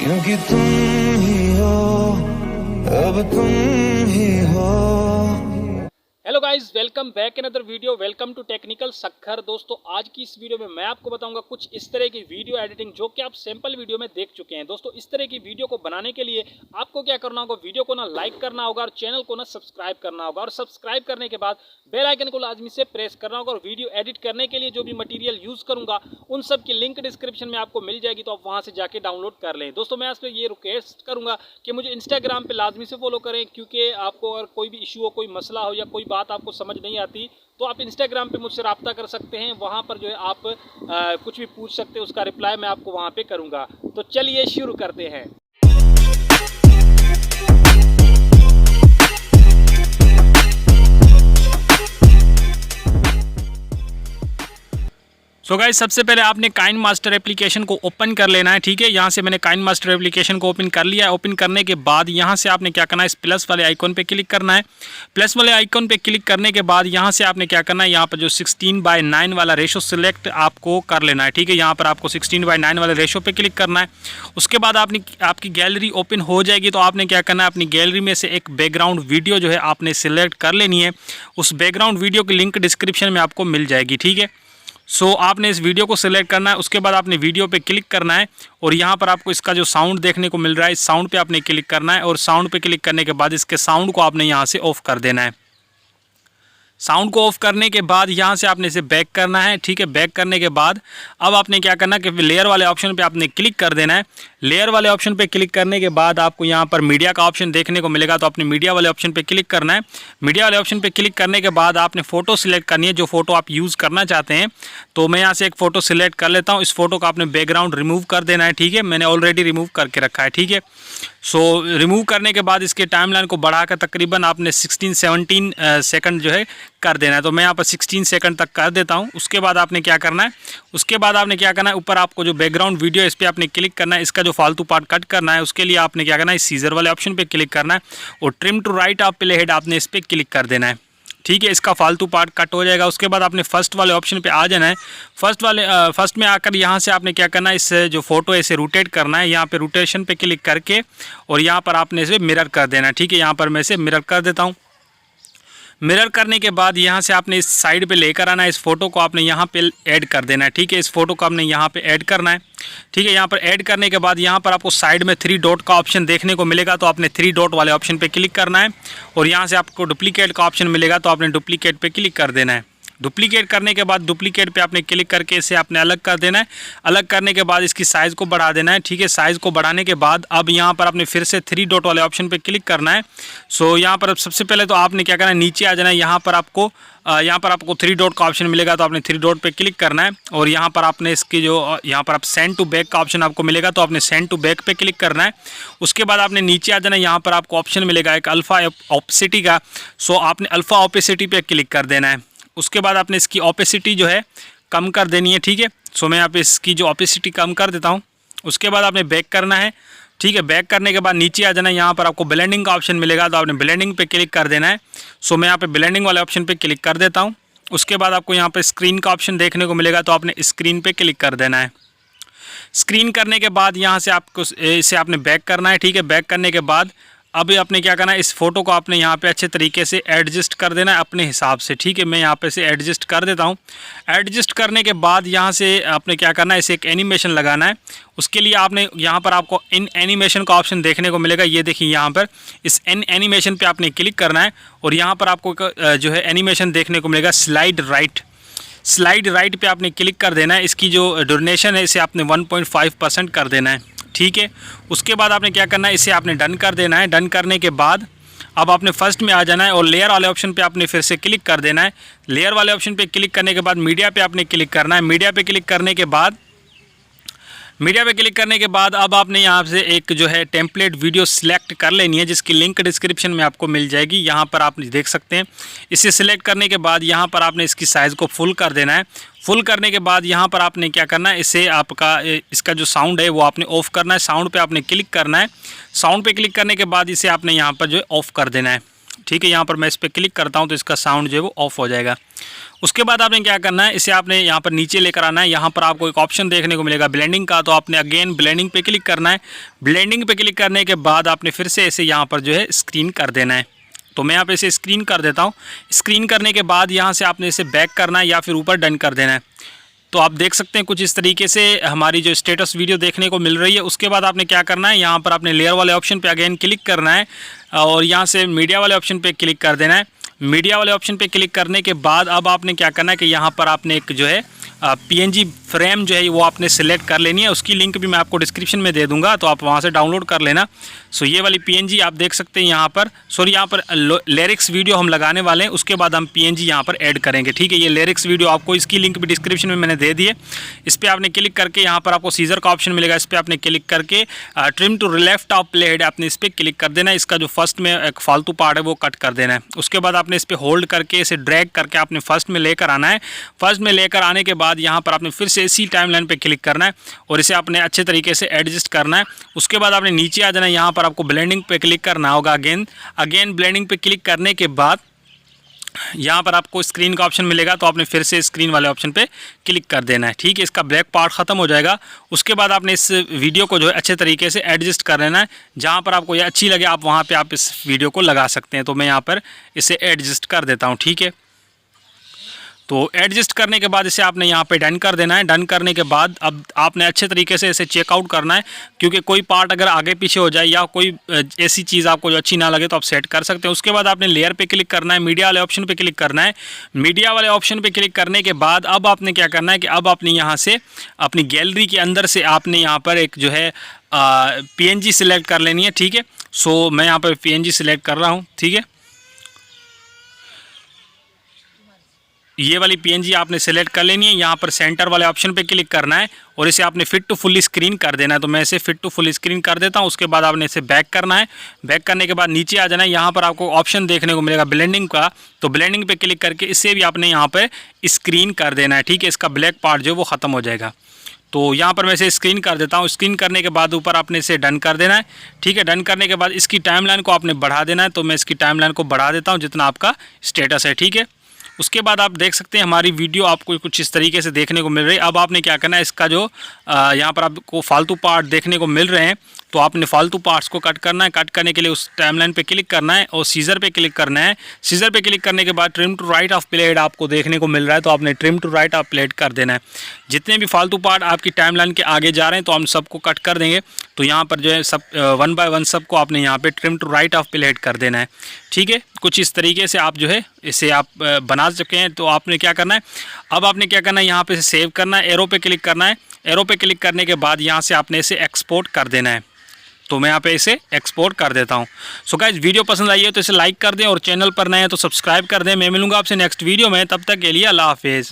क्योंकि तुम ही हो, अब तुम ही हो। Hello guys, welcome back in other video. Welcome to technical Sakkhar. दोस्तों, आज की इस वीडियो में मैं आपको बताऊंगा कुछ इस तरह की वीडियो एडिटिंग जो कि आप सैंपल वीडियो में देख चुके हैं। दोस्तों, इस तरह की वीडियो को बनाने के लिए आपको क्या करना होगा, वीडियो को ना लाइक करना होगा और चैनल को ना सब्सक्राइब करना होगा। और सब्सक्राइब करने के बाद बेल आइकन को लाजमी से प्रेस करना होगा। और वीडियो एडिट करने के लिए जो भी मटीरियल यूज़ करूँगा उन सब की लिंक डिस्क्रिप्शन में आपको मिल जाएगी, तो आप वहाँ से जाके डाउनलोड कर लें। दोस्तों, मैं इस पर ये रिक्वेस्ट करूँगा कि मुझे इंस्टाग्राम पर लाजमी से फॉलो करें, क्योंकि आपको अगर कोई भी इशू हो, कोई मसला हो या कोई बात आपको समझ नहीं आती तो आप इंस्टाग्राम पे मुझसे रब्ता कर सकते हैं। वहाँ पर जो है आप कुछ भी पूछ सकते हैं, उसका रिप्लाई मैं आपको वहाँ पे करूँगा। तो चलिए शुरू करते हैं। सो गाइस, सबसे पहले आपने काइन मास्टर एप्लीकेशन को ओपन कर लेना है। ठीक है, यहाँ से मैंने काइन मास्टर एप्लीकेशन को ओपन कर लिया है। ओपन करने के बाद यहाँ से आपने क्या करना है, इस प्लस वाले आइकॉन पे क्लिक करना है। प्लस वाले आइकॉन पे क्लिक करने के बाद यहाँ से आपने क्या करना है, यहाँ पर जो 16:9 वाला रेशो सिलेक्ट आपको कर लेना है। ठीक है, यहाँ पर आपको 16:9 वाले रेशो पे क्लिक करना है। उसके बाद आपकी गैलरी ओपन हो जाएगी। तो आपने क्या करना है, अपनी गैलरी में से एक बैकग्राउंड वीडियो जो है आपने सिलेक्ट कर लेनी है। उस बैकग्राउंड वीडियो की लिंक डिस्क्रिप्शन में आपको मिल जाएगी। ठीक है, सो आपने इस वीडियो को सिलेक्ट करना है। उसके बाद आपने वीडियो पे क्लिक करना है और यहाँ पर आपको इसका जो साउंड देखने को मिल रहा है, इस साउंड पे आपने क्लिक करना है। और साउंड पे क्लिक करने के बाद इसके साउंड को आपने यहाँ से ऑफ कर देना है। साउंड को ऑफ करने के बाद यहाँ से आपने इसे बैक करना है। ठीक है, बैक करने के बाद अब आपने क्या करना है कि लेयर वाले ऑप्शन पे आपने क्लिक कर देना है। लेयर वाले ऑप्शन पे क्लिक करने के बाद आपको यहाँ पर मीडिया का ऑप्शन देखने को मिलेगा, तो आपने मीडिया वाले ऑप्शन पे क्लिक करना है। मीडिया वाले ऑप्शन पे क्लिक करने के बाद आपने फ़ोटो सिलेक्ट करनी है, जो फोटो आप यूज़ करना चाहते हैं। तो मैं यहाँ से एक फ़ोटो सिलेक्ट कर लेता हूँ। इस फोटो का आपने बैकग्राउंड रिमूव कर देना है। ठीक है, मैंने ऑलरेडी रिमूव करके रखा है। ठीक है, सो रिमूव करने के बाद इसके टाइमलाइन को बढ़ाकर तकरीबन आपने 16-17 सेकंड जो है कर देना है। तो मैं यहाँ पर 16 सेकंड तक कर देता हूँ। उसके बाद आपने क्या करना है, ऊपर आपको जो बैकग्राउंड वीडियो है इस पर आपने क्लिक करना है। इसका जो फालतू पार्ट कट करना है, उसके लिए आपने क्या करना है, सीजर वाले ऑप्शन पे क्लिक करना है और ट्रिम टू राइट आप प्ले हेड आपने इस पर क्लिक कर देना है। ठीक है, इसका फालतू पार्ट कट हो जाएगा। उसके बाद आपने फर्स्ट वाले ऑप्शन पे आ जाना है। फर्स्ट में आकर यहाँ से आपने क्या करना है, इस जो फोटो है इसे रोटेट करना है। यहाँ पे रोटेशन पे क्लिक करके और यहाँ पर आपने इसे मिरर कर देना है। ठीक है, यहाँ पर मैं इसे मिरर कर देता हूँ। मिरर करने के बाद यहाँ से आपने इस साइड पे लेकर आना है। इस फोटो को आपने यहाँ पे ऐड कर देना है। ठीक है, इस फोटो को आपने यहाँ पे ऐड करना है। ठीक है, यहाँ पर ऐड करने के बाद यहाँ पर आपको साइड में 3 डॉट का ऑप्शन देखने को मिलेगा, तो आपने 3 डॉट वाले ऑप्शन पे क्लिक करना है। और यहाँ से आपको डुप्लीकेट का ऑप्शन मिलेगा, तो आपने डुप्लीकेट पे क्लिक कर देना है। डुप्लीकेट करने के बाद डुप्लीकेट पे आपने क्लिक करके इसे आपने अलग कर देना है। अलग करने के बाद इसकी साइज़ को बढ़ा देना है। ठीक है, साइज़ को बढ़ाने के बाद अब यहाँ पर आपने फिर से 3 डॉट वाले ऑप्शन पे क्लिक करना है। सो यहाँ पर सबसे पहले तो आपने क्या करना है, नीचे आ जाना है। यहाँ पर आपको 3 डॉट का ऑप्शन मिलेगा, तो आपने 3 डॉट पे क्लिक करना है। और यहाँ पर आपने इसकी जो यहाँ पर आप सेंड टू बैक का ऑप्शन आपको मिलेगा, तो आपने सेंड टू बैक पे क्लिक करना है। उसके बाद आपने नीचे आ जाना है। यहाँ पर आपको ऑप्शन मिलेगा एक अल्फ़ा ऑपेसिटी का, सो आपने अल्फ़ा ऑपेसिटी पे क्लिक कर देना है। उसके बाद आपने इसकी ऑपेसिटी जो है कम कर देनी है। ठीक है, सो मैं यहाँ पे इसकी जो ऑपेसिटी कम कर देता हूँ। उसके बाद आपने बैक करना है। ठीक है, बैक करने के बाद नीचे आ जाना है। यहाँ पर आपको ब्लेंडिंग का ऑप्शन मिलेगा, तो आपने ब्लेंडिंग पे क्लिक कर देना है। सो मैं यहाँ पे ब्लेंडिंग वाले ऑप्शन पे क्लिक कर देता हूँ। उसके बाद आपको यहाँ पे स्क्रीन का ऑप्शन देखने को मिलेगा, तो आपने स्क्रीन पे क्लिक कर देना है। स्क्रीन करने के बाद यहाँ से आपको इसे आपने बैक करना है। ठीक है, बैक करने के बाद अब आपने क्या करना है, इस फोटो को आपने यहाँ पे अच्छे तरीके से एडजस्ट कर देना है अपने हिसाब से। ठीक है, मैं यहाँ पे से एडजस्ट कर देता हूँ। एडजस्ट करने के बाद यहाँ से आपने क्या करना है, इसे एक एनिमेशन लगाना है। उसके लिए आपने यहाँ पर आपको इन एनिमेशन का ऑप्शन देखने को मिलेगा। ये देखिए, यहाँ पर इस एनिमेशन पे आपने क्लिक करना है और यहाँ पर आपको जो है एनिमेशन देखने को मिलेगा स्लाइड राइट पे आपने क्लिक कर देना है। इसकी जो ड्यूरेशन है इसे आपने 1.5% कर देना है। ठीक है, उसके बाद आपने क्या करना है, इसे आपने डन कर देना है। डन करने के बाद अब आपने फर्स्ट में आ जाना है और लेयर वाले ऑप्शन पे आपने फिर से क्लिक कर देना है। लेयर वाले ऑप्शन पे क्लिक करने के बाद मीडिया पे आपने क्लिक करना है। मीडिया पे क्लिक करने के बाद अब आपने यहाँ से एक जो है टेम्पलेट वीडियो सिलेक्ट कर लेनी है, जिसकी लिंक डिस्क्रिप्शन में आपको मिल जाएगी। यहाँ पर आप देख सकते हैं। इसे सिलेक्ट करने के बाद यहाँ पर आपने इसकी साइज़ को फुल कर देना है। फुल करने के बाद यहाँ पर आपने क्या करना है, इसे इसका जो साउंड है वो आपने ऑफ़ करना है। साउंड पे आपने क्लिक करना है। साउंड पे क्लिक करने के बाद इसे आपने यहाँ पर जो है ऑफ़ कर देना है। ठीक है। यहाँ पर मैं इस पर क्लिक करता हूँ तो इसका साउंड जो है वो ऑफ हो जाएगा। उसके बाद आपने क्या करना है, इसे आपने यहाँ पर नीचे लेकर आना है। यहाँ पर आपको एक ऑप्शन देखने को मिलेगा ब्लेंडिंग का, तो आपने अगेन ब्लेंडिंग पे क्लिक करना है। ब्लेंडिंग पे क्लिक करने के बाद आपने फिर से इसे यहाँ पर जो है स्क्रीन कर देना है। तो मैं यहाँ पे इसे स्क्रीन कर देता हूँ। स्क्रीन करने के बाद यहाँ से आपने इसे बैक करना है या फिर ऊपर डन कर देना है। तो आप देख सकते हैं कुछ इस तरीके से हमारी जो स्टेटस वीडियो देखने को मिल रही है। उसके बाद आपने क्या करना है, यहाँ पर आपने लेयर वाले ऑप्शन पे अगेन क्लिक करना है और यहाँ से मीडिया वाले ऑप्शन पे क्लिक कर देना है। मीडिया वाले ऑप्शन पे क्लिक करने के बाद अब आपने क्या करना है कि यहाँ पर आपने एक जो है PNG फ्रेम जो है वो आपने सिलेक्ट कर लेनी है। उसकी लिंक भी मैं आपको डिस्क्रिप्शन में दे दूंगा, तो आप वहाँ से डाउनलोड कर लेना। सो ये वाली PNG आप देख सकते हैं यहाँ पर, सॉरी यहाँ पर लिरिक्स वीडियो हम लगाने वाले हैं, उसके बाद हम PNG यहाँ पर ऐड करेंगे, ठीक है। ये लिरिक्स वीडियो आपको इसकी लिंक भी डिस्क्रिप्शन में मैंने दे दी है। इस पर आपने क्लिक करके यहाँ पर आपको सीजर का ऑप्शन मिलेगा, इस पर आपने क्लिक करके trim to left of play head आपने इस पर क्लिक कर देना है। इसका जो फर्स्ट में एक फालतू पार्ट है वो कट कर देना है। उसके बाद आपने इस पर होल्ड करके इसे ड्रैग करके आपने फर्स्ट में लेकर आना है। फर्स्ट में लेकर आने के बाद यहाँ पर आपने फिर से इसी टाइमलाइन पे क्लिक करना है और इसे आपने अच्छे तरीके से एडजस्ट करना है। उसके बाद आपने नीचे आ जाना है, यहाँ पर आपको ब्लेंडिंग पे क्लिक करना होगा। अगेन ब्लेंडिंग पे क्लिक करने के बाद यहाँ पर आपको स्क्रीन का ऑप्शन मिलेगा, तो आपने फिर से स्क्रीन वाले ऑप्शन पे क्लिक कर देना है, ठीक है। इसका ब्लैक पार्ट ख़त्म हो जाएगा। उसके बाद आपने इस वीडियो को जो है अच्छे तरीके से एडजस्ट कर लेना है। जहाँ पर आपको ये अच्छी लगे आप वहाँ पे आप इस वीडियो को लगा सकते हैं। तो मैं यहाँ पर इसे एडजस्ट कर देता हूँ, ठीक है। तो एडजस्ट करने के बाद इसे आपने यहाँ पे डन कर देना है। डन करने के बाद अब आपने अच्छे तरीके से इसे चेकआउट करना है, क्योंकि कोई पार्ट अगर आगे पीछे हो जाए या कोई ऐसी चीज़ आपको जो अच्छी ना लगे तो आप सेट कर सकते हैं। उसके बाद आपने लेयर पे क्लिक करना है, मीडिया वाले ऑप्शन पे क्लिक करना है। मीडिया वाले ऑप्शन पे क्लिक करने के बाद अब आपने क्या करना है कि अब आपने यहाँ से अपनी गैलरी के अंदर से आपने यहाँ पर एक जो है PNG सिलेक्ट कर लेनी है, ठीक है। सो मैं यहाँ पर PNG सिलेक्ट कर रहा हूँ, ठीक है। ये वाली PNG आपने सेलेक्ट कर लेनी है। यहाँ पर सेंटर वाले ऑप्शन पे क्लिक करना है और इसे आपने फिट टू फुल स्क्रीन कर देना है। तो मैं इसे फिट टू फुल स्क्रीन कर देता हूँ। उसके बाद आपने इसे बैक करना है। बैक करने के बाद नीचे आ जाना है। यहाँ पर आपको ऑप्शन देखने को मिलेगा ब्लेंडिंग का, तो ब्लेंडिंग पे क्लिक करके इसे भी आपने यहाँ पर स्क्रीन कर देना है, ठीक है। इसका ब्लैक पार्ट जो है वो ख़त्म हो जाएगा। तो यहाँ पर मैं इसे स्क्रीन कर देता हूँ। स्क्रीन करने के बाद ऊपर आपने इसे डन कर देना है, ठीक है। डन करने के बाद इसकी टाइमलाइन को आपने बढ़ा देना है। तो मैं इसकी टाइमलाइन को बढ़ा देता हूँ जितना आपका स्टेटस है, ठीक है। उसके बाद आप देख सकते हैं हमारी वीडियो आपको कुछ इस तरीके से देखने को मिल रही है। अब आपने क्या करना है, इसका जो यहाँ पर आपको फालतू पार्ट देखने को मिल रहे हैं, तो आपने फालतू पार्ट्स को कट करना है। कट करने के लिए उस टाइमलाइन पे क्लिक करना है और सीजर पे क्लिक करना है। सीजर पे क्लिक करने के बाद trim to right of play head आपको देखने को मिल रहा है, तो आपने trim to right of play head कर देना है। जितने भी फालतू पार्ट आपकी टाइमलाइन के आगे जा रहे हैं तो हम सबको कट कर देंगे। तो यहाँ पर जो है सब 1 बाय 1 सबको आपने यहाँ पे trim to right of play head कर देना है, ठीक है। कुछ इस तरीके से आप जो है इसे आप बना चुके हैं। तो आपने क्या करना है, अब आपने क्या करना है, यहाँ पे सेव करना है, एरो पे क्लिक करना है। एरो पे क्लिक करने के बाद यहाँ से आपने इसे एक्सपोर्ट कर देना है। तो मैं यहाँ पे इसे एक्सपोर्ट कर देता हूँ। सो गाइस, वीडियो पसंद आई है तो इसे लाइक कर दें और चैनल पर नए हैं तो सब्सक्राइब कर दें। मैं मिलूंगा आपसे नेक्स्ट वीडियो में, तब तक के लिए अल्लाह हाफिज़।